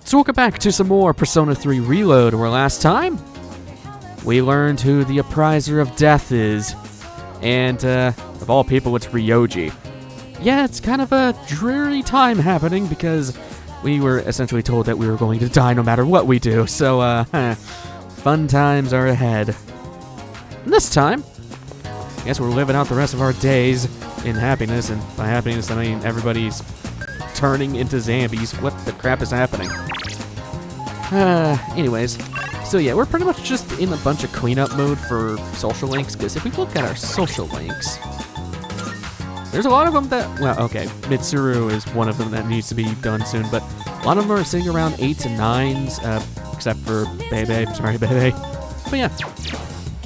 So welcome back to some more Persona 3 Reload, where last time we learned who the Appriser of Death is. And, of all people, it's Ryoji. Yeah, it's kind of a dreary time happening because we were essentially told that we were going to die no matter what we do. So, fun times are ahead. And this time, I guess we're living out the rest of our days in happiness. And by happiness, I mean everybody's turning into zombies. What the crap is happening? Anyways. So yeah, we're pretty much just in a bunch of cleanup mode for social links, because if we look at our social links, there's a lot of them that, well, okay, Mitsuru is one of them that needs to be done soon, but a lot of them are sitting around 8s and 9s, except for Bebe, sorry Bebe. But yeah,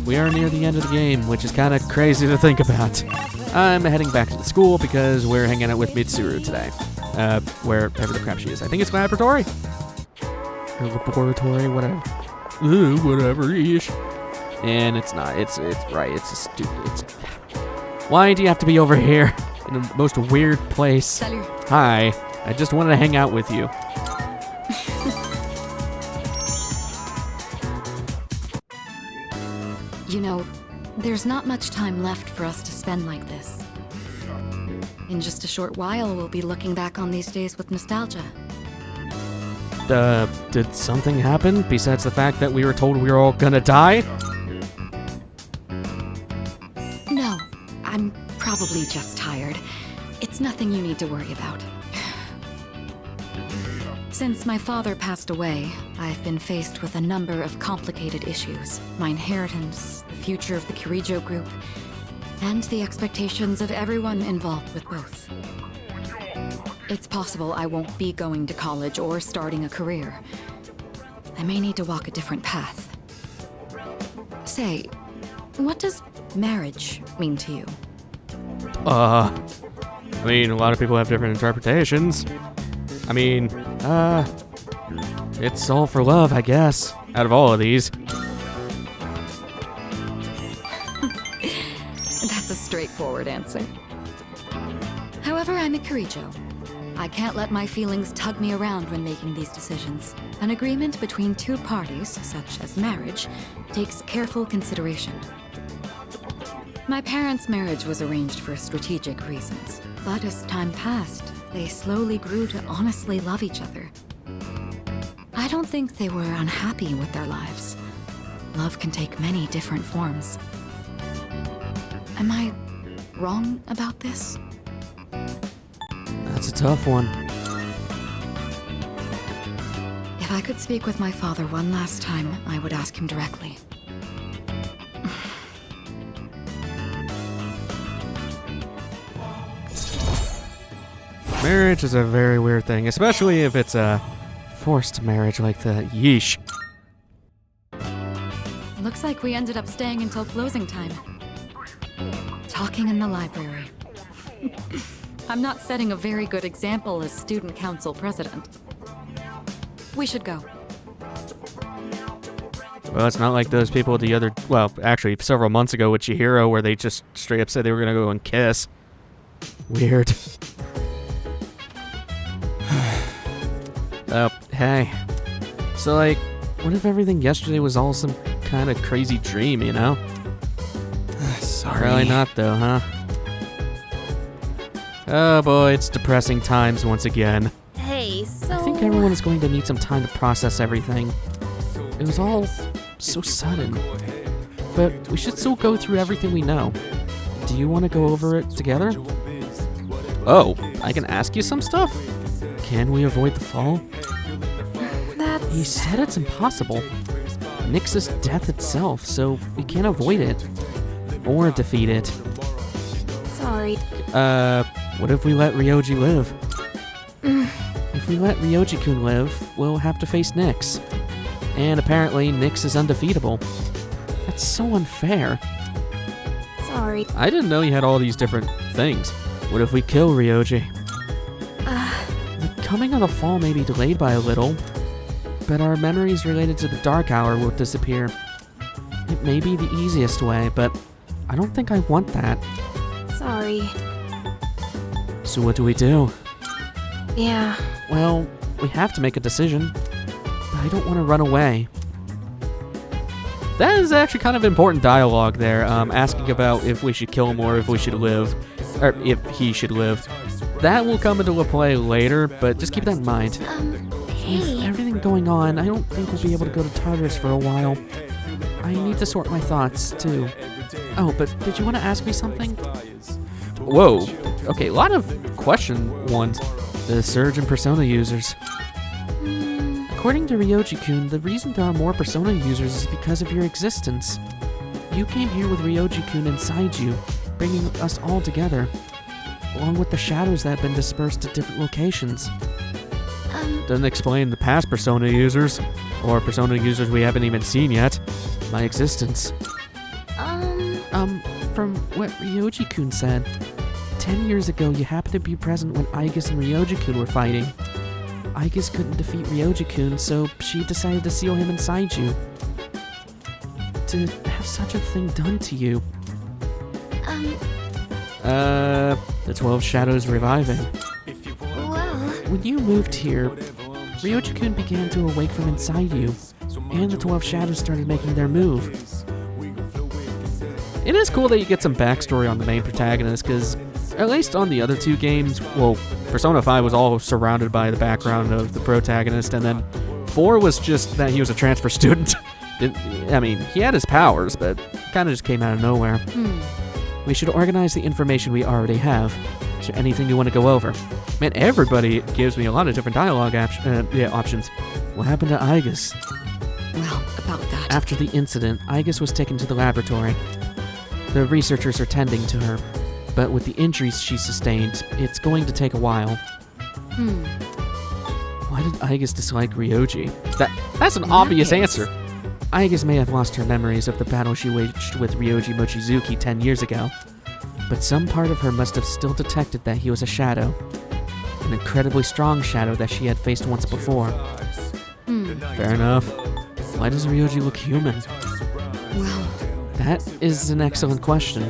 we are near the end of the game, which is kind of crazy to think about. I'm heading back to the school because we're hanging out with Mitsuru today, wherever the crap she is. I think it's laboratory? Or laboratory, whatever. Whatever-ish. And it's not. It's right. It's a stupid. Why do you have to be over here in the most weird place? Salut. Hi. I just wanted to hang out with you. You know, there's not much time left for us to spend like this. In just a short while, we'll be looking back on these days with nostalgia. Did something happen besides the fact that we were told we were all gonna die? No, I'm probably just tired. It's nothing you need to worry about. Since my father passed away, I've been faced with a number of complicated issues. My inheritance, the future of the Kirijo group, and the expectations of everyone involved with both. It's possible I won't be going to college or starting a career. I may need to walk a different path. Say, what does marriage mean to you? I mean, a lot of people have different interpretations. I mean, it's all for love, I guess, out of all of these. That's a straightforward answer. However, I'm a Kirijo. I can't let my feelings tug me around when making these decisions. An agreement between two parties, such as marriage, takes careful consideration. My parents' marriage was arranged for strategic reasons, but as time passed, they slowly grew to honestly love each other. I don't think they were unhappy with their lives. Love can take many different forms. Am I wrong about this? That's a tough one. If I could speak with my father one last time, I would ask him directly. Marriage is a very weird thing, especially if it's a forced marriage like that. Yeesh. Looks like we ended up staying until closing time. Talking in the library. I'm not setting a very good example as student council president. We should go. Well, it's not like those people the other, well, actually, several months ago with Chihiro, where they just straight up said they were gonna go and kiss. Weird. Oh, hey. So, like, what if everything yesterday was all some kind of crazy dream, you know? Sorry. Probably not, though, huh? Oh boy, it's depressing times once again. Hey, so... I think everyone is going to need some time to process everything. It was all so sudden. But we should still go through everything we know. Do you want to go over it together? Oh, I can ask you some stuff? Can we avoid the fall? He said it's impossible. Nyx is death itself, so we can't avoid it. Or defeat it. Sorry. What if we let Ryoji live? If we let Ryoji-kun live, we'll have to face Nyx. And apparently, Nyx is undefeatable. That's so unfair. Sorry. I didn't know you had all these different things. What if we kill Ryoji? The coming of the fall may be delayed by a little, but our memories related to the Dark Hour will disappear. It may be the easiest way, but I don't think I want that. Sorry. So what do we do? Yeah. Well, we have to make a decision. But I don't want to run away. That is actually kind of important dialogue there, asking about if we should kill him or if we should live, or if he should live. That will come into play later, but just keep that in mind. With Hey. everything going on, I don't think we'll be able to go to Tartarus for a while. I need to sort my thoughts, too. Oh, but did you want to ask me something? Whoa. Okay, a lot of question ones. The surge in Persona users. According to Ryoji-kun, the reason there are more Persona users is because of your existence. You came here with Ryoji-kun inside you, bringing us all together, along with the shadows that have been dispersed to different locations. Doesn't explain the past Persona users, or Persona users we haven't even seen yet, my existence. From what Ryoji-kun said, 10 years ago you happened to be present when Aigis and Ryoji-kun were fighting. Aigis couldn't defeat Ryoji-kun, so she decided to seal him inside you. To have such a thing done to you. The 12 Shadows reviving. Well, When you moved here, Ryoji-kun began to awake from inside you, and the 12 Shadows started making their move. It is cool that you get some backstory on the main protagonist, because at least on the other two games, well, Persona 5 was all surrounded by the background of the protagonist, and then 4 was just that he was a transfer student. I mean, he had his powers, but kind of just came out of nowhere. We should organize the information we already have. Is there anything you want to go over? Man, everybody gives me a lot of different dialogue options. What happened to Aigis? Well, about that. After the incident, Aigis was taken to the laboratory. The researchers are tending to her, but with the injuries she sustained, it's going to take a while. Why did Aigis dislike Ryoji? That's an obvious answer. Aigis may have lost her memories of the battle she waged with Ryoji Mochizuki 10 years ago, but some part of her must have still detected that he was a shadow. An incredibly strong shadow that she had faced once before. Fair enough. Why does Ryoji look human? Well, That is an excellent question.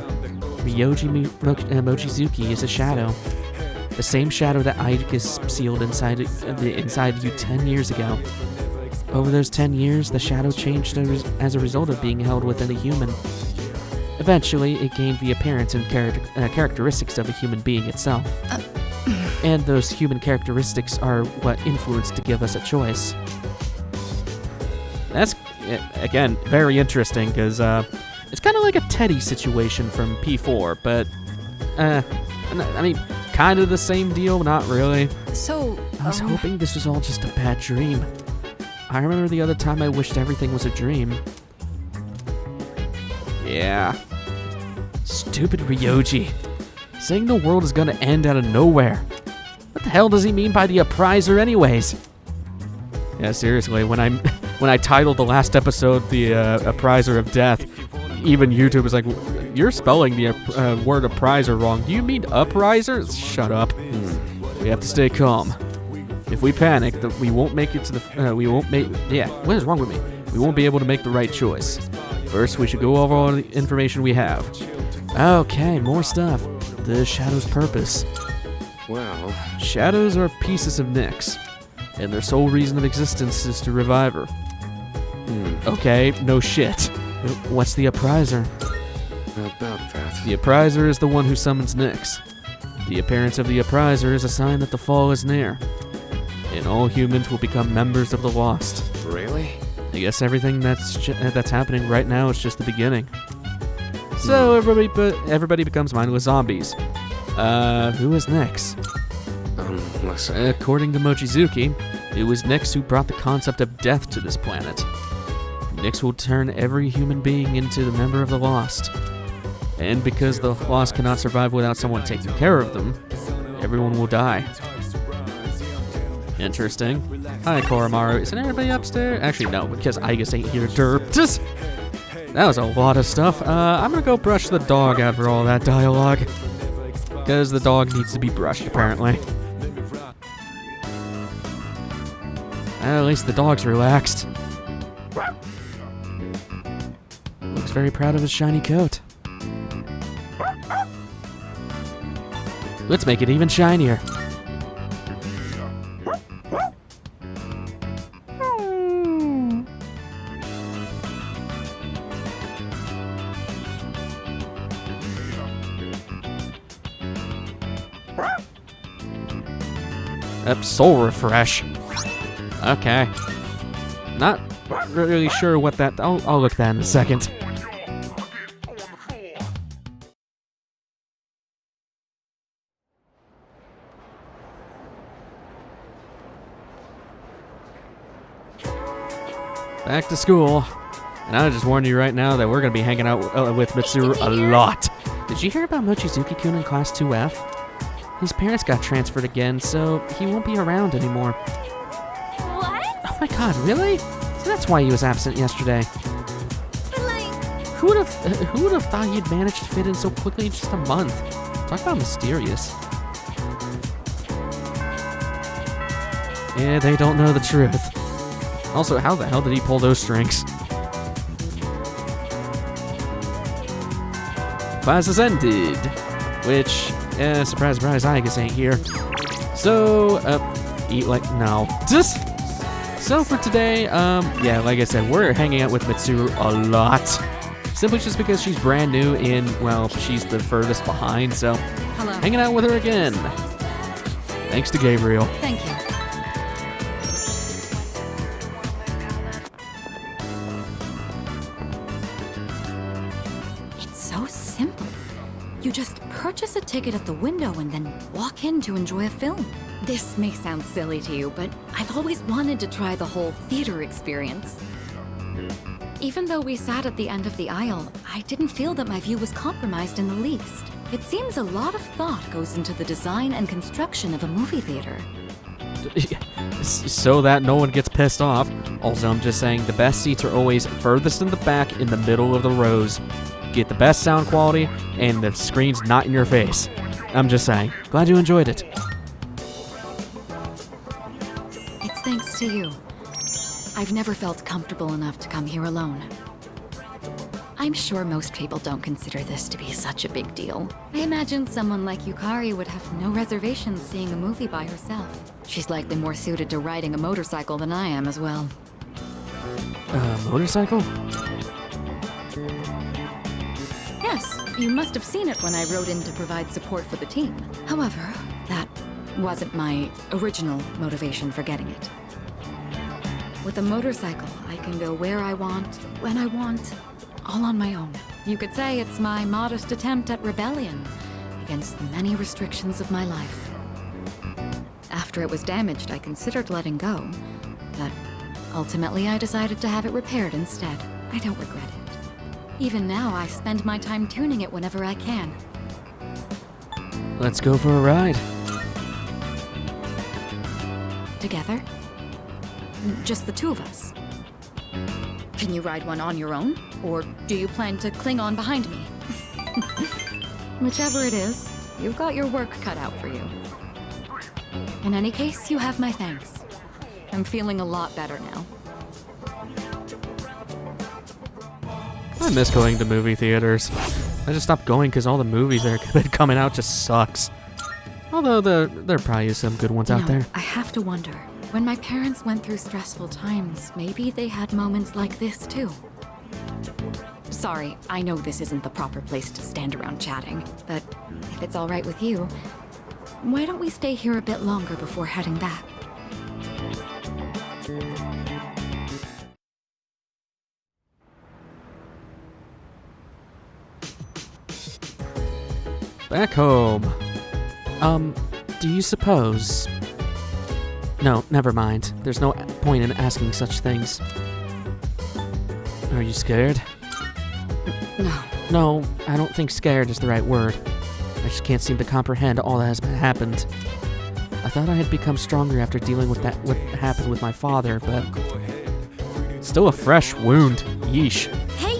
Ryoji Mochizuki is a shadow. The same shadow that Aigis sealed inside you 10 years ago. Over those 10 years, the shadow changed as a result of being held within a human. Eventually, it gained the appearance and characteristics of a human being itself. And those human characteristics are what influenced to give us a choice. That's, again, very interesting, because it's kind of like a Teddy situation from P4, but, I mean, kind of the same deal, not really. so, I was hoping this was all just a bad dream. I remember the other time I wished everything was a dream. Yeah. Stupid Ryoji. Saying the world is gonna end out of nowhere. What the hell does he mean by the appriser anyways? Yeah, seriously, when I titled the last episode the appriser of death, even YouTube was like, you're spelling the word appriser wrong. Do you mean upriser? Shut up. We have to stay calm. If we panic, we won't make it to the... what is wrong with me? We won't be able to make the right choice. First, we should go over all the information we have. Okay, more stuff. The Shadow's purpose. Well, Shadows are pieces of Nyx, and their sole reason of existence is to revive her. Okay, no shit. What's the appriser? about that. The appriser is the one who summons Nyx. The appearance of the appriser is a sign that the fall is near, and all humans will become members of the Lost. Really? I guess everything that's happening right now is just the beginning. So everybody becomes mindless zombies. Who is Nyx? Listen. According to Mochizuki, it was Nyx who brought the concept of death to this planet. Nyx will turn every human being into the member of the Lost. And because the Lost cannot survive without someone taking care of them, everyone will die. Interesting. Hi, Koromaru. Isn't everybody upstairs? Actually, no, because Aigis ain't here. Derp. That was a lot of stuff. I'm gonna go brush the dog after all that dialogue. Because the dog needs to be brushed, apparently. At least the dog's relaxed. Looks very proud of his shiny coat. Let's make it even shinier. Soul refresh. Okay. Not really sure what that... I'll look at that in a second. Back to school. And I just warned you right now that we're going to be hanging out with Mitsuru a lot. Did you hear about Mochizuki-kun in Class 2F? His parents got transferred again, so he won't be around anymore. What? Oh my god, really? So that's why he was absent yesterday. But like... Who would have thought he'd managed to fit in so quickly in just a month? Talk about mysterious. Yeah, they don't know the truth. Also, how the hell did he pull those strings? Class has ended. Which, surprise, surprise, I guess ain't here. So, eat like, no. So for today, yeah, like I said, we're hanging out with Mitsuru a lot. Simply just because she's brand new in, well, she's the furthest behind, so Hello. hanging out with her again. Thanks to Gabriel. Thank you. It's so simple. You just purchase a ticket at the window and then walk in to enjoy a film. This may sound silly to you, but I've always wanted to try the whole theater experience. Even though we sat at the end of the aisle, I didn't feel that my view was compromised in the least. It seems a lot of thought goes into the design and construction of a movie theater. So that no one gets pissed off. Also, I'm just saying the best seats are always furthest in the back in the middle of the rows. Get the best sound quality and the screen's not in your face. I'm just saying. Glad you enjoyed it. It's thanks to you. I've never felt comfortable enough to come here alone. I'm sure most people don't consider this to be such a big deal. I imagine someone like Yukari would have no reservations seeing a movie by herself. She's likely more suited to riding a motorcycle than I am as well. Motorcycle? Yes, you must have seen it when I rode in to provide support for the team. However, that wasn't my original motivation for getting it. With a motorcycle, I can go where I want, when I want, all on my own. You could say it's my modest attempt at rebellion against the many restrictions of my life. After it was damaged, I considered letting go, but ultimately I decided to have it repaired instead. I don't regret it. Even now, I spend my time tuning it whenever I can. Let's go for a ride. Together? Just the two of us. Can you ride one on your own? Or do you plan to cling on behind me? Whichever it is, you've got your work cut out for you. In any case, you have my thanks. I'm feeling a lot better now. I miss going to movie theaters. I just stopped going because all the movies that have been coming out just sucks. Although there probably is some good ones out there. I have to wonder. When my parents went through stressful times, maybe they had moments like this too. Sorry, I know this isn't the proper place to stand around chatting, but if it's all right with you, why don't we stay here a bit longer before heading back? Back home. Do you suppose... No, never mind. There's no point in asking such things. Are you scared? No. No, I don't think scared is the right word. I just can't seem to comprehend all that has happened. I thought I had become stronger after dealing with what happened with my father, but... Still a fresh wound. Yeesh. Hey!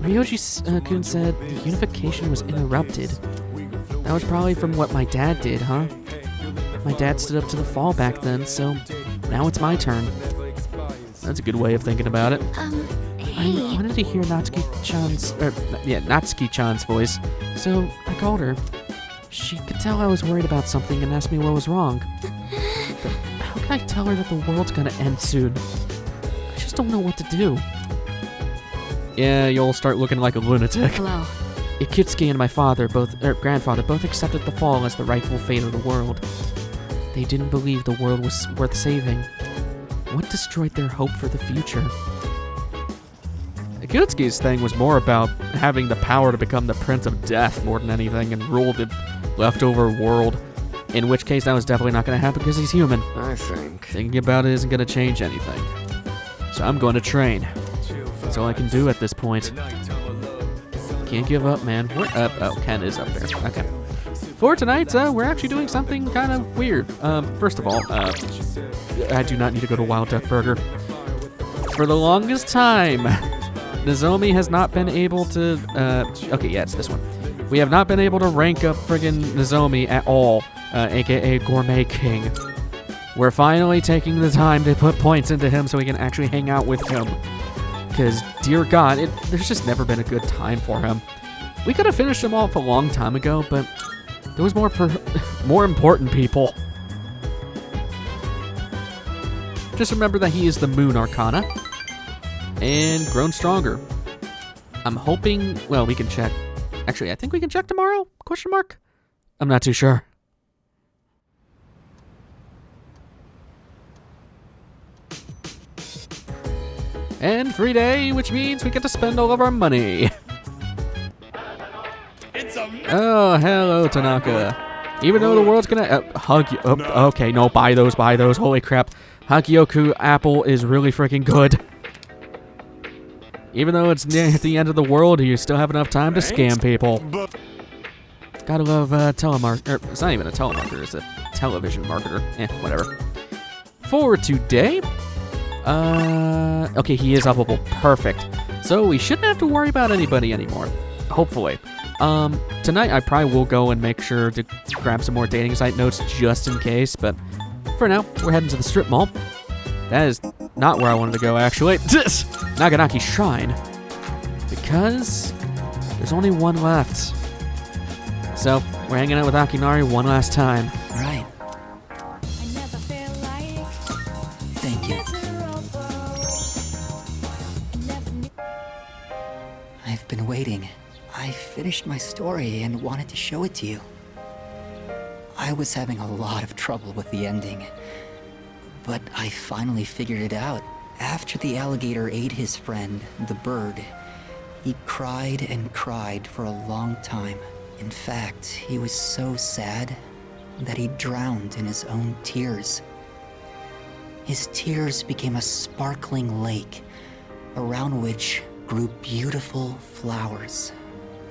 Ryoji-kun said the unification was interrupted. That was probably from what my dad did, huh? My dad stood up to the fall back then, so now it's my turn. That's a good way of thinking about it. Hey. I wanted to hear Natsuki-chan's voice, so I called her. She could tell I was worried about something and asked me what was wrong. But how can I tell her that the world's gonna end soon? I just don't know what to do. Yeah, you'll start looking like a lunatic. Hello. Ikitsuki and my grandfather both accepted the fall as the rightful fate of the world. They didn't believe the world was worth saving. What destroyed their hope for the future? Akutsuki's thing was more about having the power to become the Prince of Death more than anything and rule the leftover world. In which case, that was definitely not going to happen because he's human. I think. Thinking about it isn't going to change anything. So I'm going to train. That's all I can do at this point. Can't give up, man. We're up. Oh, Ken is up there. Okay. For tonight, we're actually doing something kind of weird. First of all, I do not need to go to Wild Duck Burger. For the longest time, Nozomi has not been able to, okay, yeah, it's this one. We have not been able to rank up friggin' Nozomi at all, aka Gourmet King. We're finally taking the time to put points into him so we can actually hang out with him. Because, dear God, there's just never been a good time for him. We could have finished him off a long time ago, but there was more important people. Just remember that he is the Moon Arcana. And grown stronger. I'm hoping, well, we can check. Actually, I think we can check tomorrow? Question mark? I'm not too sure. And free day, which means we get to spend all of our money. Oh, hello, Tanaka. Even though the world's gonna hug you. Oh, okay, no, buy those. Holy crap. Hagyoku apple is really freaking good. Even though it's near the end of the world, you still have enough time to scam people. Gotta love telemarketer. It's not even a telemarketer, it's a television marketer. Whatever. For today, okay, he is uppable. Perfect. So we shouldn't have to worry about anybody anymore. Hopefully. Tonight I probably will go and make sure to grab some more dating site notes just in case, but for now, we're heading to the strip mall. That is not where I wanted to go, actually. Naganaki Shrine. Because there's only one left. So, we're hanging out with Akinari one last time. Right. Thank you. I've been waiting. I finished my story and wanted to show it to you. I was having a lot of trouble with the ending, but I finally figured it out. After the alligator ate his friend, the bird, he cried and cried for a long time. In fact, he was so sad that he drowned in his own tears. His tears became a sparkling lake, around which grew beautiful flowers,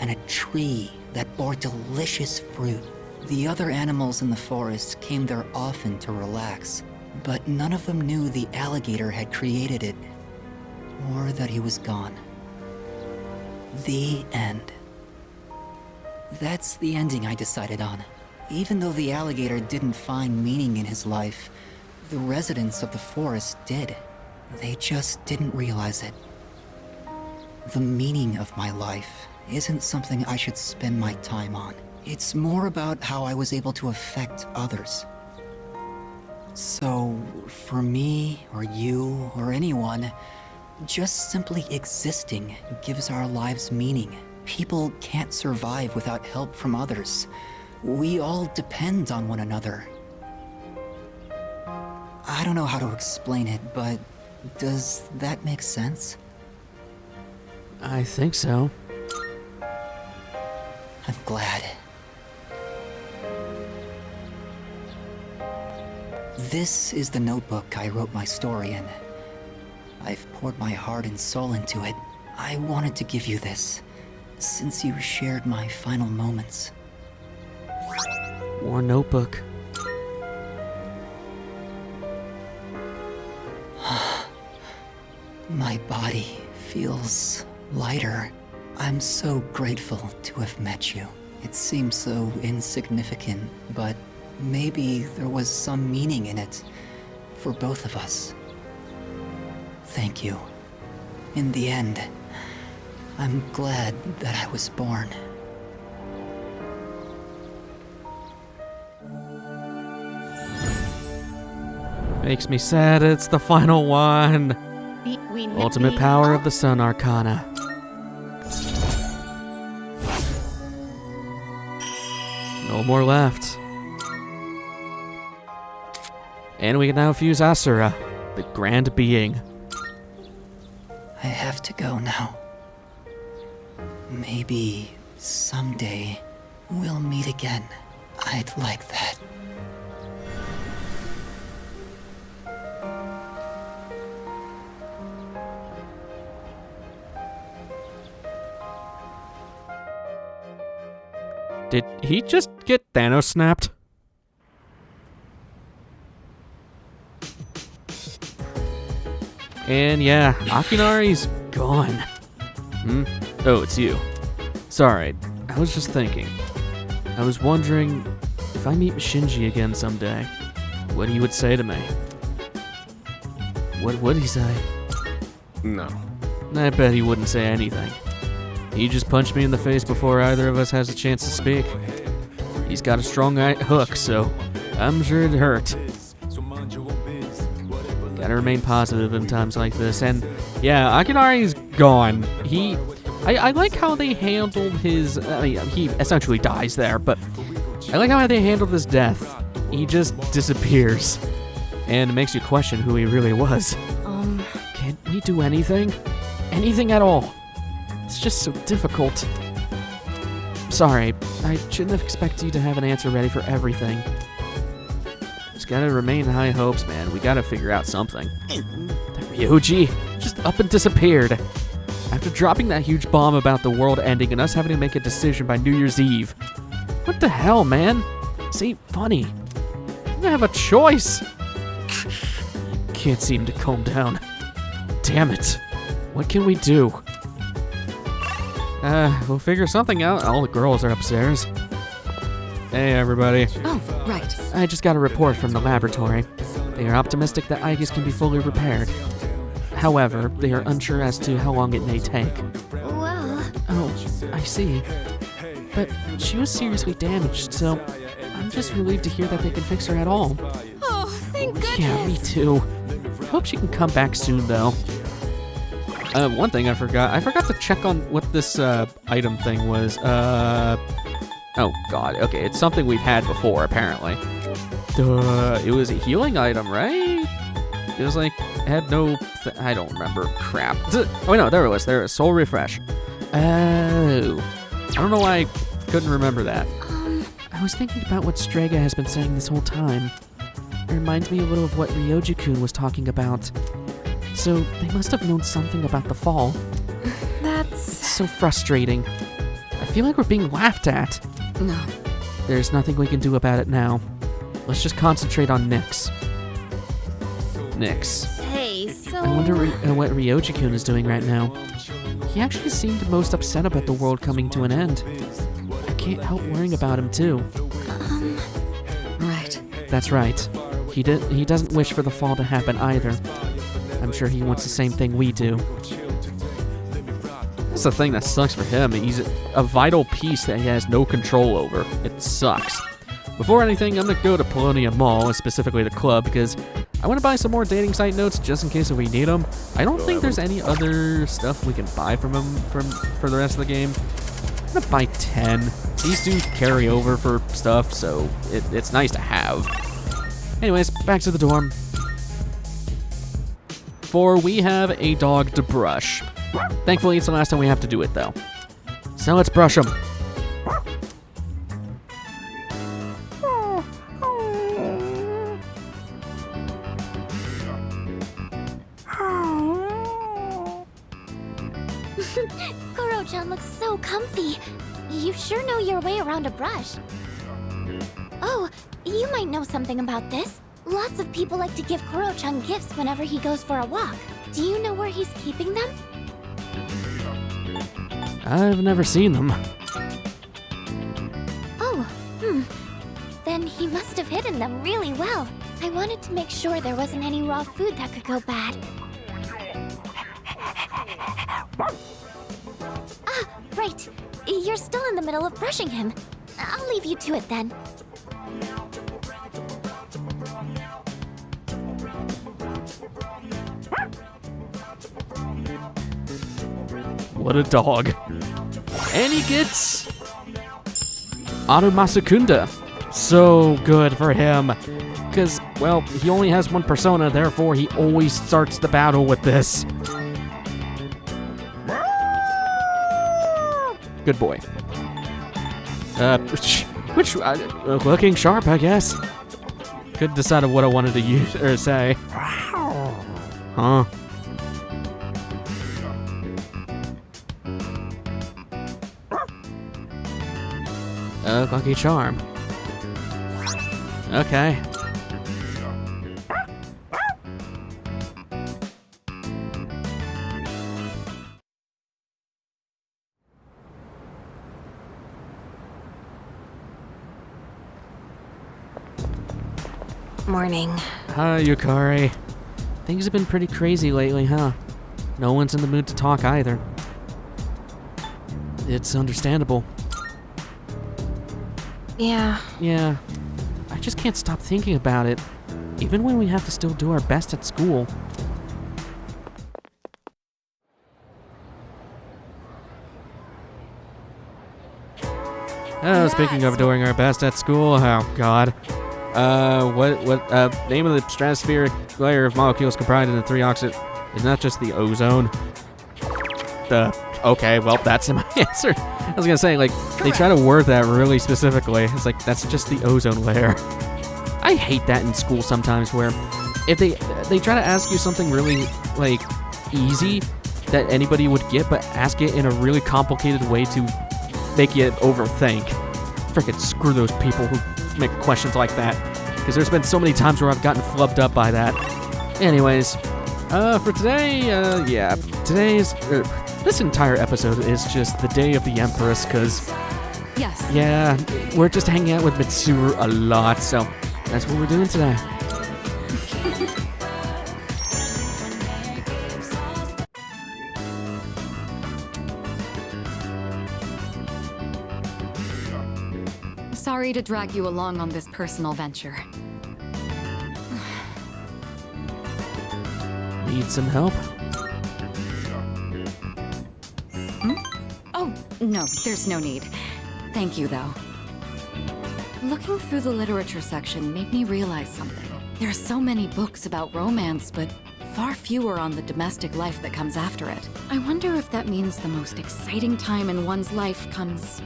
and a tree that bore delicious fruit. The other animals in the forest came there often to relax, but none of them knew the alligator had created it, or that he was gone. The end. That's the ending I decided on. Even though the alligator didn't find meaning in his life, the residents of the forest did. They just didn't realize it. The meaning of my life isn't something I should spend my time on. It's more about how I was able to affect others. So, for me, or you, or anyone, just simply existing gives our lives meaning. People can't survive without help from others. We all depend on one another. I don't know how to explain it, but does that make sense? I think so. I'm glad. This is the notebook I wrote my story in. I've poured my heart and soul into it. I wanted to give you this, since you shared my final moments. War notebook. My body feels lighter. I'm so grateful to have met you. It seems so insignificant, but maybe there was some meaning in it for both of us. Thank you. In the end, I'm glad that I was born. Makes me sad it's the final one. We Ultimate power of the Sun Arcana. No more left. And we can now fuse Asura, the grand being. I have to go now. Maybe someday we'll meet again. I'd like that. Did he just get Thanos snapped? And yeah, Akinari's gone. Oh, it's you. Sorry, I was just thinking. I was wondering if I meet Shinji again someday, what he would say to me. What would he say? No. I bet he wouldn't say anything. He just punched me in the face before either of us has a chance to speak. He's got a strong hook, so I'm sure it hurt. Gotta remain positive in times like this. And yeah, Akinari's gone. I like how they handled his, he essentially dies there, but I like how they handled his death. He just disappears. And it makes you question who he really was. Can't we do anything? Anything at all? It's just so difficult. Sorry, I shouldn't have expected you to have an answer ready for everything. Just gotta remain high hopes, man. We gotta figure out something. That Ryoji just up and disappeared. After dropping that huge bomb about the world ending and us having to make a decision by New Year's Eve. What the hell, man? This ain't funny. I don't have a choice. Can't seem to calm down. Damn it. What can we do? We'll figure something out. All the girls are upstairs. Hey, everybody. Oh, right. I just got a report from the laboratory. They are optimistic that Aegis can be fully repaired. However, they are unsure as to how long it may take. Well, Oh, I see. But she was seriously damaged, so I'm just relieved to hear that they can fix her at all. oh, thank goodness. Yeah, me too. Hope she can come back soon, though. One thing I forgot to check on what this item thing was. Oh god, okay, it's something we've had before, apparently. It was a healing item, right? It was like, it had no, I don't remember, crap. Oh no, there it was, soul refresh. Oh, I don't know why I couldn't remember that. I was thinking about what Strega has been saying this whole time. It reminds me a little of what Ryoji-kun was talking about. So, they must have known something about the fall. That's... It's so frustrating. I feel like we're being laughed at. No. There's nothing we can do about it now. Let's just concentrate on Nyx. Nyx. Hey, so... I wonder what Ryoji-kun is doing right now. He actually seemed most upset about the world coming to an end. I can't help worrying about him too. Right. That's right. He doesn't wish for the fall to happen either. I'm sure he wants the same thing we do. That's the thing that sucks for him. He's a vital piece that he has no control over. It sucks. Before anything, I'm gonna go to Polonium Mall, and specifically the club, because I want to buy some more dating site notes just in case if we need them. I don't think there's any other stuff we can buy from him for the rest of the game. I'm gonna buy 10. These do carry over for stuff, so it's nice to have. Anyways, back to the dorm. For we have a dog to brush. Thankfully, it's the last time we have to do it, though. So let's brush him. Kuro-chan looks so comfy. You sure know your way around a brush. Oh, you might know something about this. Lots of people like to give Kuro-chan gifts whenever he goes for a walk. Do you know where he's keeping them? I've never seen them. Oh, Then he must have hidden them really well. I wanted to make sure there wasn't any raw food that could go bad. Ah, right. You're still in the middle of brushing him. I'll leave you to it then. What a dog. And he gets Aru Masakunda. So good for him. Because well, he only has one persona, therefore he always starts the battle with this. Good boy. Looking sharp, I guess. Couldn't decide what I wanted to use or say. Huh? Lucky charm. Okay. Morning. Hi, Yukari. Things have been pretty crazy lately, huh? No one's in the mood to talk either. It's understandable. Yeah. Yeah. I just can't stop thinking about it, even when we have to still do our best at school. Oh, speaking of doing our best at school, oh god. Name of the stratospheric layer of molecules comprised in the 3 oxide is not just the ozone. Okay, well, that's my answer. I was gonna say, like, they try to word that really specifically. It's like, that's just the ozone layer. I hate that in school sometimes, where if they try to ask you something really, like, easy that anybody would get, but ask it in a really complicated way to make you overthink. Frickin' screw those people who make questions like that, because there's been so many times where I've gotten flubbed up by that. Anyways, for today, yeah, this entire episode is just the day of the Empress, because, Yes. yeah, we're just hanging out with Mitsuru a lot, so that's what we're doing today. Sorry to drag you along on this personal venture. Need some help? Oh, no, there's no need. Thank you, though. Looking through the literature section made me realize something. There are so many books about romance, but far fewer on the domestic life that comes after it. I wonder if that means the most exciting time in one's life comes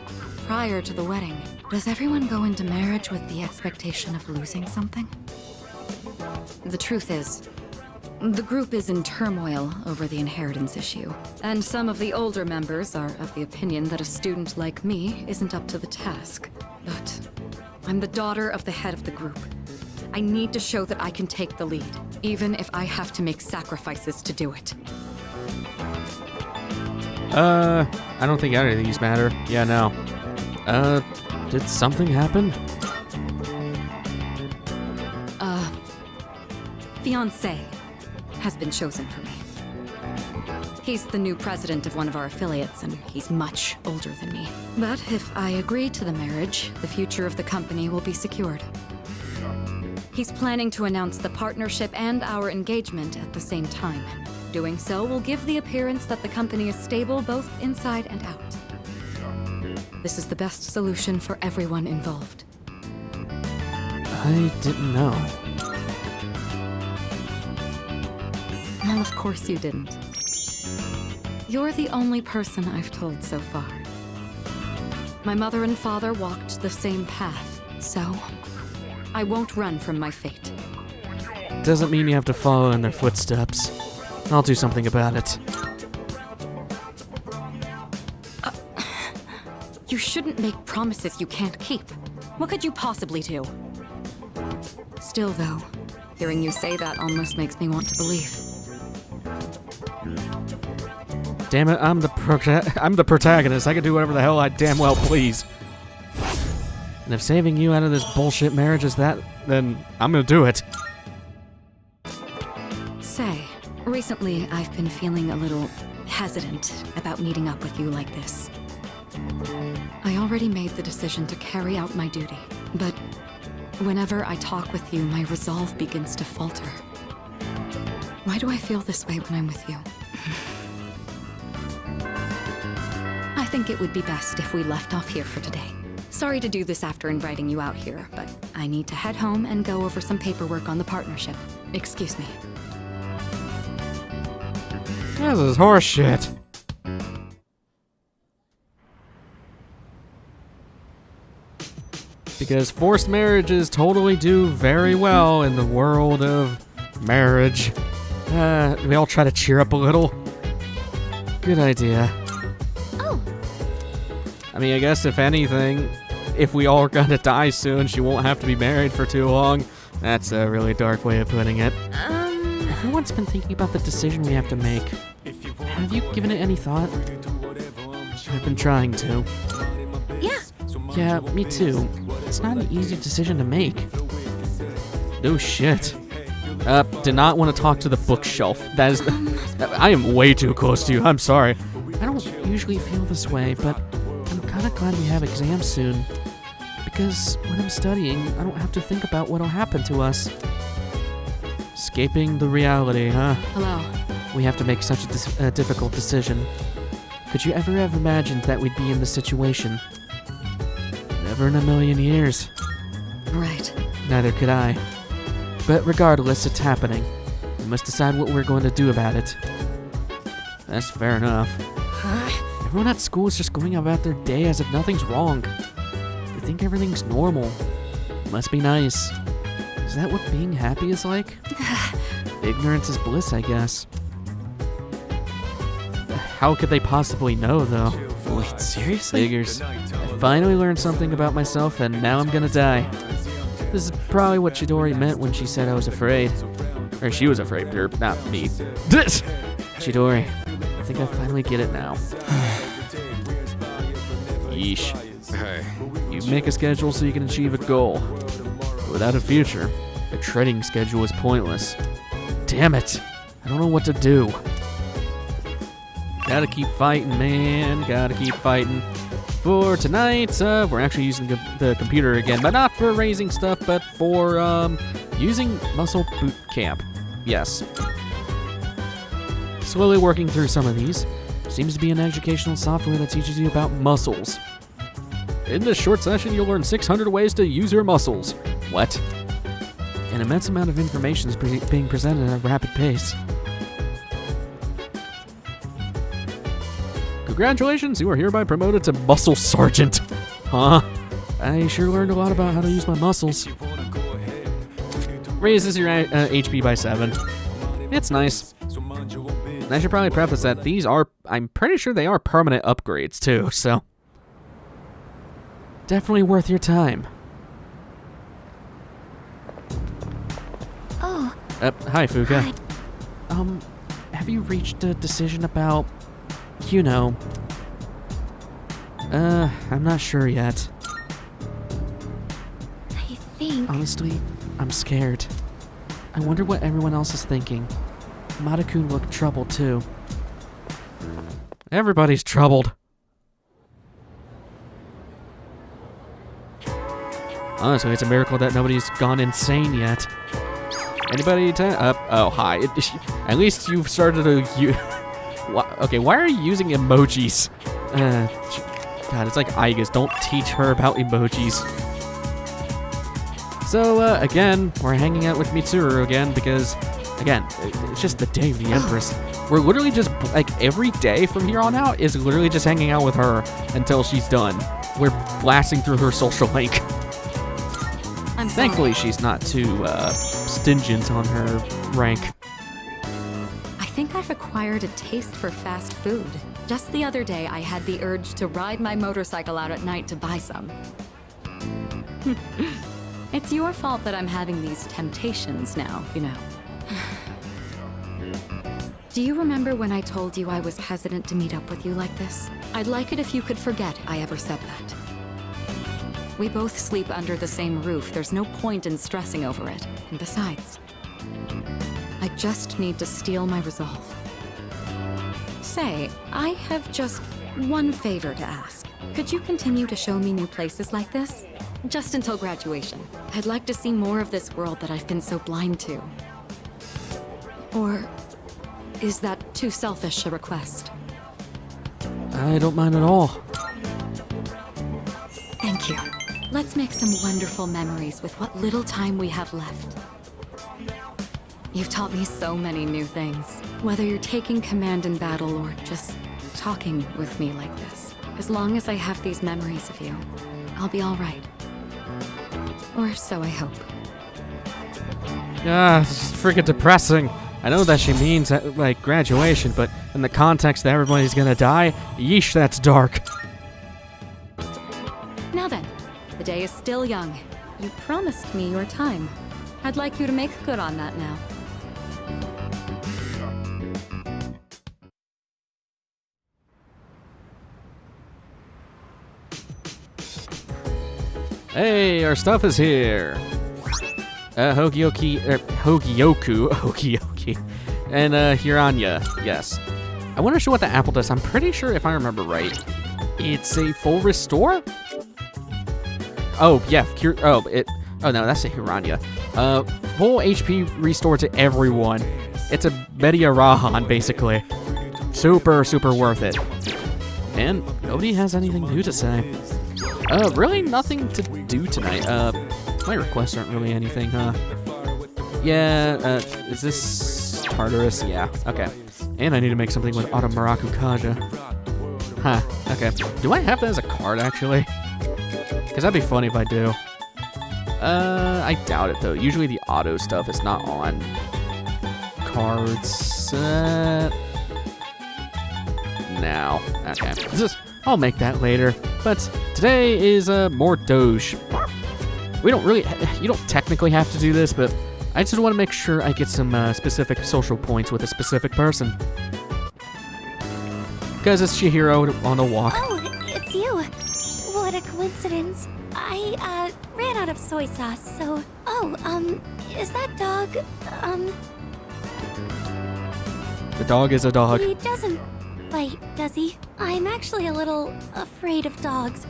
prior to the wedding. Does everyone go into marriage with the expectation of losing something? The truth is, the group is in turmoil over the inheritance issue, and some of the older members are of the opinion that a student like me isn't up to the task. But I'm the daughter of the head of the group. I need to show that I can take the lead, even if I have to make sacrifices to do it. I don't think any of these matter. Yeah, no. Did something happen? Fiancé has been chosen for me. He's the new president of one of our affiliates, and he's much older than me. But if I agree to the marriage, the future of the company will be secured. He's planning to announce the partnership and our engagement at the same time. Doing so will give the appearance that the company is stable both inside and out. This is the best solution for everyone involved. I didn't know. Well, of course you didn't. You're the only person I've told so far. My mother and father walked the same path, so I won't run from my fate. Doesn't mean you have to follow in their footsteps. I'll do something about it. You shouldn't make promises you can't keep. What could you possibly do? Still, though, hearing you say that almost makes me want to believe. Damn it, I'm the protagonist. I can do whatever the hell I damn well please. And if saving you out of this bullshit marriage is that, then I'm gonna do it. Say, recently I've been feeling a little hesitant about meeting up with you like this. I already made the decision to carry out my duty, but whenever I talk with you, my resolve begins to falter. Why do I feel this way when I'm with you? I think it would be best if we left off here for today. Sorry to do this after inviting you out here, but I need to head home and go over some paperwork on the partnership. Excuse me. This is horseshit. Because forced marriages totally do very well in the world of marriage. We all try to cheer up a little. Good idea. Oh, I mean, I guess if anything, if we all are gonna die soon, she won't have to be married for too long. That's a really dark way of putting it. Everyone's been thinking about the decision we have to make. Have you given it any thought? I've been trying to. yeah. Yeah, me too. It's not an easy decision to make. No shit. Did not want to talk to the bookshelf. That is... I am way too close to you. I'm sorry. I don't usually feel this way, but I'm kind of glad we have exams soon. Because when I'm studying, I don't have to think about what'll happen to us. Escaping the reality, huh? Hello. We have to make such a difficult decision. Could you ever have imagined that we'd be in this situation? Never in a million years. Right. Neither could I. But regardless, it's happening. We must decide what we're going to do about it. That's fair enough. Everyone at school is just going about their day as if nothing's wrong. They think everything's normal. Must be nice. Is that what being happy is like? Ignorance is bliss, I guess. How could they possibly know, though? Wait, seriously? Figures. I finally learned something about myself, and now I'm gonna die. This is probably what Chidori meant when she said I was afraid. Or she was afraid, or not me. Chidori, I think I finally get it now. Yeesh. Hey, You make a schedule so you can achieve a goal. Without a future, a treading schedule is pointless. Damn it! I don't know what to do. Gotta keep fighting, man. Gotta keep fighting. For tonight, we're actually using the computer again, but not for raising stuff, but for using Muscle Boot Camp. Yes. Slowly working through some of these. Seems to be an educational software that teaches you about muscles. In this short session, you'll learn 600 ways to use your muscles. What? An immense amount of information is being presented at a rapid pace. Congratulations, you are hereby promoted to Muscle Sergeant. Huh? I sure learned a lot about how to use my muscles. Raises your HP by 7. It's nice. And I should probably preface that these are, I'm pretty sure they are permanent upgrades too, so. Definitely worth your time. Oh, Hi, Fuka. hi. Have you reached a decision about, you know... I'm not sure yet. I think... Honestly, I'm scared. I wonder what everyone else is thinking. Mata-kun looked troubled, too. Everybody's troubled. Honestly, it's a miracle that nobody's gone insane yet. Anybody? Oh, hi. At least you've started to okay, why are you using emojis? God, it's like Aigas. Don't teach her about emojis. So, again, we're hanging out with Mitsuru again because, again, it's just the day of the Empress. We're literally just, like, every day from here on out is literally just hanging out with her until she's done. We're blasting through her social link. I'm sorry. Thankfully, she's not too stingent on her rank. I think I've acquired a taste for fast food. Just the other day, I had the urge to ride my motorcycle out at night to buy some. It's your fault that I'm having these temptations now, you know. Do you remember when I told you I was hesitant to meet up with you like this? I'd like it if you could forget I ever said that. We both sleep under the same roof. There's no point in stressing over it. And besides, I just need to steel my resolve. Say, I have just one favor to ask. Could you continue to show me new places like this? Just until graduation. I'd like to see more of this world that I've been so blind to. Or is that too selfish a request? I don't mind at all. Thank you. Let's make some wonderful memories with what little time we have left. You've taught me so many new things. Whether you're taking command in battle or just talking with me like this. As long as I have these memories of you, I'll be all right. Or so I hope. It's freaking depressing. I know that she means, like, graduation, but in the context that everybody's gonna die, yeesh, that's dark. Now then, the day is still young. You promised me your time. I'd like you to make good on that now. Hey, our stuff is here. Hogyoku, and Hiranya, yes. I want to show what the apple does. I'm pretty sure, if I remember right, it's a full restore? Oh, yeah, oh no, that's a Hiranya. Full HP restore to everyone. It's a Media Rahan, basically. Super, super worth it. And nobody has anything new to say. Really nothing to do tonight. My requests aren't really anything, huh? Yeah, is this Tartarus? Yeah, okay. And I need to make something with Automaraku Kaja. Huh, okay. Do I have that as a card, actually? Because that'd be funny if I do. I doubt it, though. Usually the auto stuff is not on cards. Now. Okay. I'll make that later. But today is more Doge. We don't really, you don't technically have to do this, but I just want to make sure I get some specific social points with a specific person. Because it's Chihiro on a walk. Oh, it's you. What a coincidence. I ran out of soy sauce, so... Oh, is that dog, The dog is a dog. He doesn't bite, does he? I'm actually a little afraid of dogs.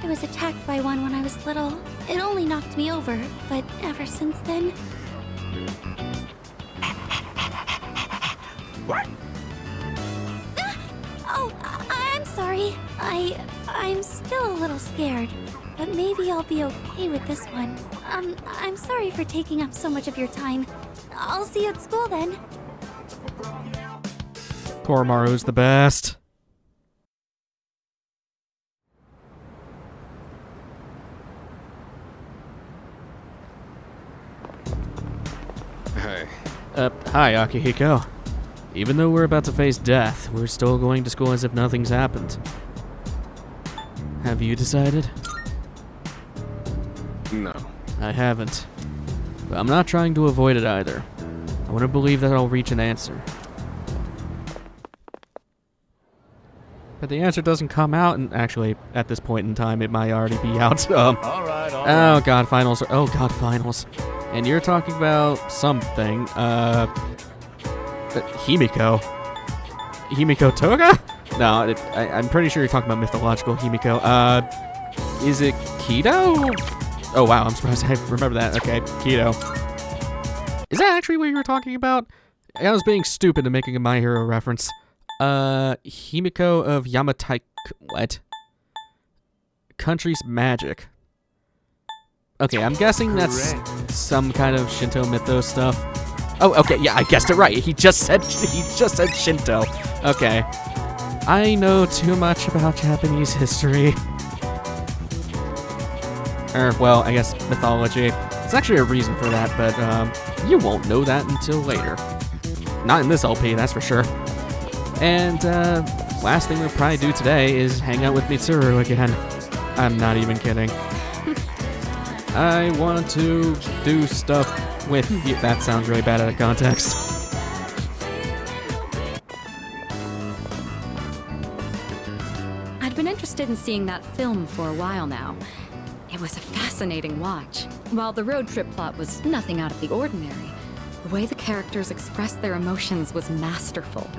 I was attacked by one when I was little. It only knocked me over, but ever since then... What? Oh, I'm sorry. I'm still a little scared, but maybe I'll be okay with this one. I'm sorry for taking up so much of your time. I'll see you at school then. Koromaru's the best. Hey. Hi, Akihiko. Even though we're about to face death, we're still going to school as if nothing's happened. Have you decided? No. I haven't. But I'm not trying to avoid it either. I want to believe that I'll reach an answer. But the answer doesn't come out, and actually, at this point in time, it might already be out. All right. Oh god, finals. Oh god, finals. And you're talking about something. Himiko. Himiko Toga? No, I'm pretty sure you're talking about mythological Himiko. Is it Kido? Oh wow, I'm surprised I remember that. Okay, Kido. Is that actually what you were talking about? I was being stupid and making a My Hero reference. Himiko of Yamatai... What? Country's magic. Okay, I'm guessing that's some kind of Shinto mythos stuff. Oh, okay, yeah, I guessed it right. He just said Shinto. Okay. I know too much about Japanese history. Well, I guess mythology. There's actually a reason for that, but you won't know that until later. Not in this LP, that's for sure. And last thing we'll probably do today is hang out with Mitsuru again. I'm not even kidding. I want to do stuff with you. That sounds really bad out of context. I'd been interested in seeing that film for a while now. It was a fascinating watch. While the road trip plot was nothing out of the ordinary, the way the characters expressed their emotions was masterful.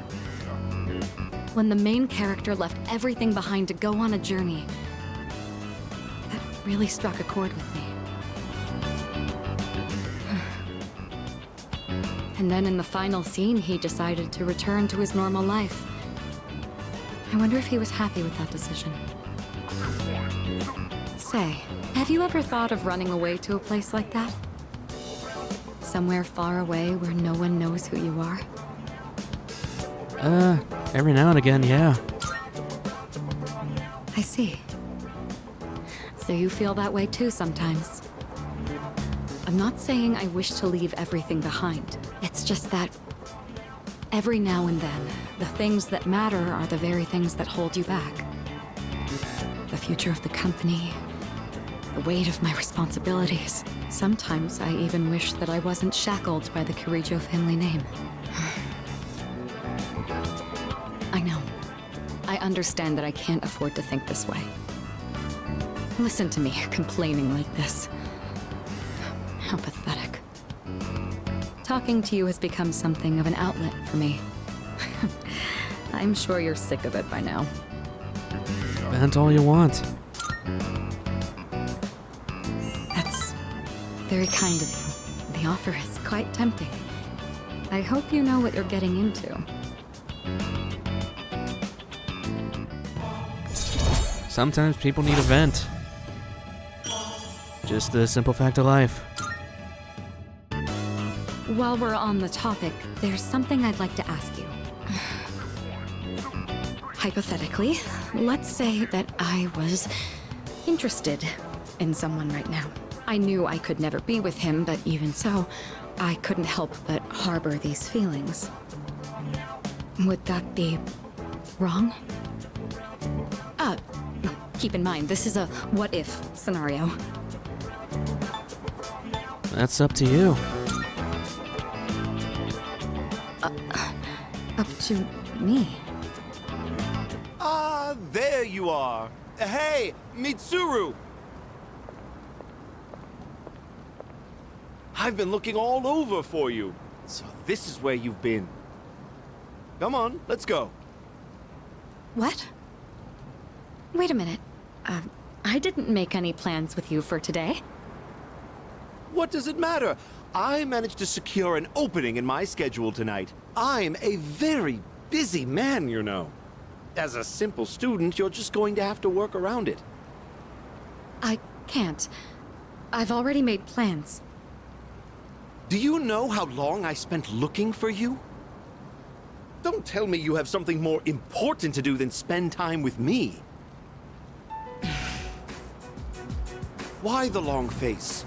When the main character left everything behind to go on a journey, that really struck a chord with me. And then in the final scene, he decided to return to his normal life. I wonder if he was happy with that decision. Say, have you ever thought of running away to a place like that? Somewhere far away where no one knows who you are? Every now and again, yeah. I see. So you feel that way too sometimes. I'm not saying I wish to leave everything behind. It's just that every now and then, the things that matter are the very things that hold you back. The future of the company, the weight of my responsibilities. Sometimes I even wish that I wasn't shackled by the Kirijo family name. I know. I understand that I can't afford to think this way. Listen to me complaining like this. How pathetic. Talking to you has become something of an outlet for me. I'm sure you're sick of it by now. Vent all you want. That's very kind of you. The offer is quite tempting. I hope you know what you're getting into. Sometimes people need a vent. Just the simple fact of life. While we're on the topic, there's something I'd like to ask you. Hypothetically, let's say that I was interested in someone right now. I knew I could never be with him, but even so, I couldn't help but harbor these feelings. Would that be wrong? Keep in mind, this is a what-if scenario. That's up to you. Up to me. Ah, there you are. Hey, Mitsuru! I've been looking all over for you. So this is where you've been. Come on, let's go. What? Wait a minute. I didn't make any plans with you for today. What does it matter? I managed to secure an opening in my schedule tonight. I'm a very busy man, you know. As a simple student, you're just going to have to work around it. I can't. I've already made plans. Do you know how long I spent looking for you? Don't tell me you have something more important to do than spend time with me. Why the long face?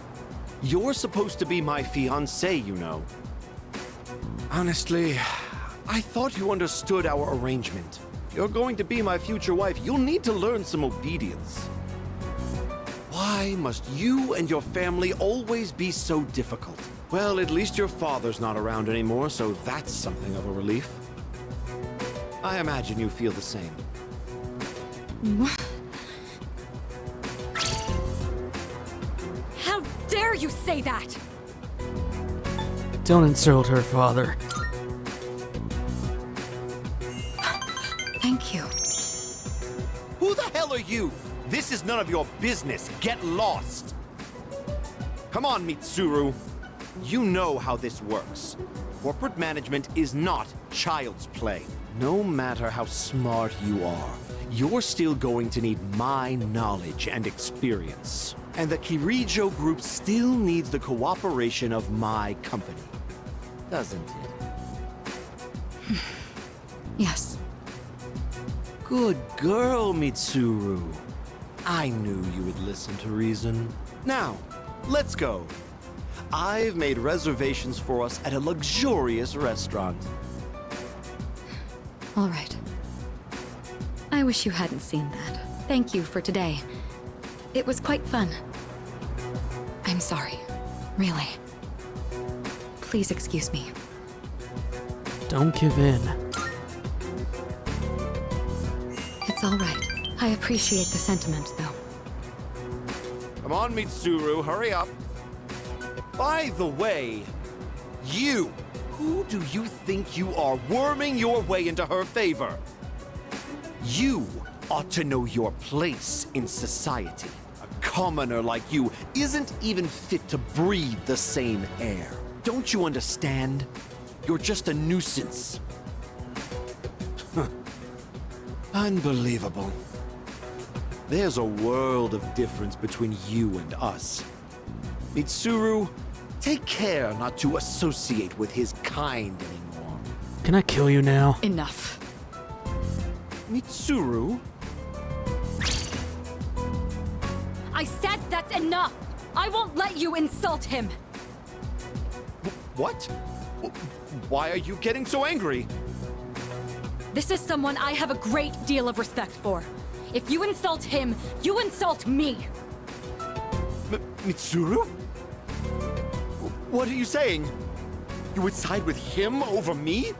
You're supposed to be my fiancé, you know. Honestly, I thought you understood our arrangement. You're going to be my future wife. You'll need to learn some obedience. Why must you and your family always be so difficult? Well, at least your father's not around anymore, so that's something of a relief. I imagine you feel the same. How dare you say that? Don't insult her father. Thank you. Who the hell are you? This is none of your business. Get lost. Come on, Mitsuru. You know how this works. Corporate management is not child's play. No matter how smart you are, you're still going to need my knowledge and experience. And the Kirijo group still needs the cooperation of my company. Doesn't it? Yes. Good girl, Mitsuru. I knew you would listen to reason. Now, let's go. I've made reservations for us at a luxurious restaurant. All right. I wish you hadn't seen that. Thank you for today. It was quite fun. I'm sorry. Really. Please excuse me. Don't give in. It's all right. I appreciate the sentiment, though. Come on, Mitsuru, hurry up. By the way, you, who do you think you are worming your way into her favor? You ought to know your place in society. A commoner like you isn't even fit to breathe the same air. Don't you understand? You're just a nuisance. Unbelievable. There's a world of difference between you and us. Mitsuru, take care not to associate with his kind anymore. Can I kill you now? Enough. Mitsuru? I said that's enough! I won't let you insult him! What? Why are you getting so angry? This is someone I have a great deal of respect for. If you insult him, you insult me! Mitsuru? What are you saying? You would side with him over me?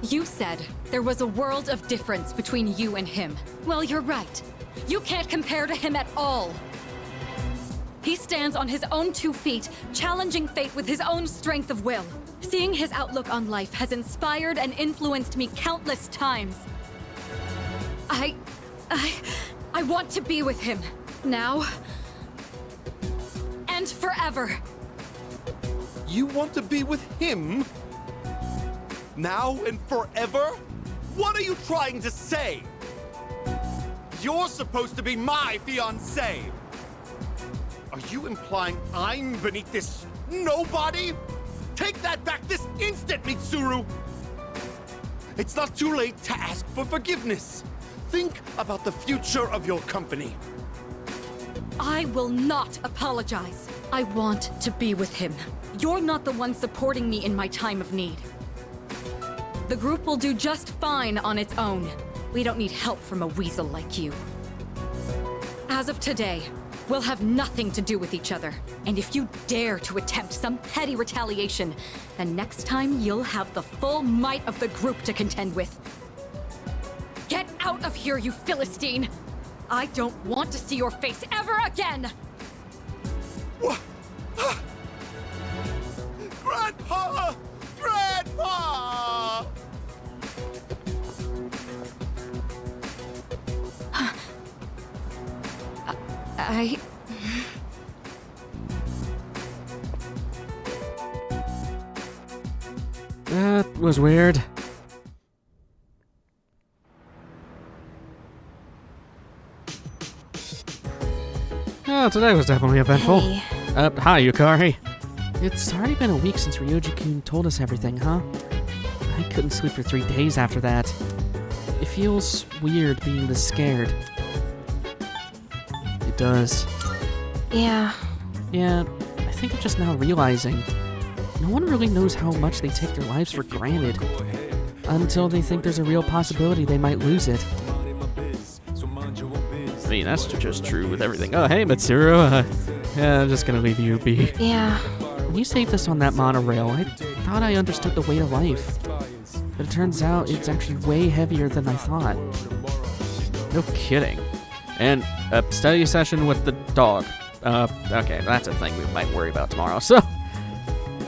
You said there was a world of difference between you and him. Well, you're right. You can't compare to him at all. He stands on his own 2 feet, challenging fate with his own strength of will. Seeing his outlook on life has inspired and influenced me countless times. I want to be with him. Now. And forever. You want to be with him? Now and forever? What are you trying to say? You're supposed to be my fiancé! Are you implying I'm beneath this nobody? Take that back this instant, Mitsuru! It's not too late to ask for forgiveness. Think about the future of your company. I will not apologize. I want to be with him. You're not the one supporting me in my time of need. The group will do just fine on its own. We don't need help from a weasel like you. As of today, we'll have nothing to do with each other. And if you dare to attempt some petty retaliation, then next time you'll have the full might of the group to contend with. Get out of here, you Philistine! I don't want to see your face ever again! What? Grandpa! Grandpa! That was weird. Oh, today was definitely eventful. Hey. Hi, Yukari. It's already been a week since Ryoji-kun told us everything, huh? I couldn't sleep for 3 days after that. It feels weird being this scared. It does. Yeah. Yeah, I think I'm just now realizing no one really knows how much they take their lives for granted until they think there's a real possibility they might lose it. I mean, that's just true with everything. Oh, hey, Mitsuru. Yeah, I'm just gonna leave you be. Yeah. When you saved us on that monorail, I thought I understood the weight of life. But it turns out it's actually way heavier than I thought. No kidding. And a study session with the dog. Okay, that's a thing we might worry about tomorrow. So,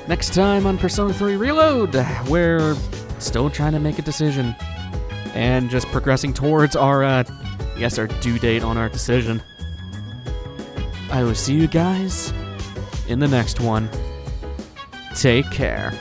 next time on Persona 3 Reload, we're still trying to make a decision. And just progressing towards our, our due date on our decision. I will see you guys in the next one. Take care.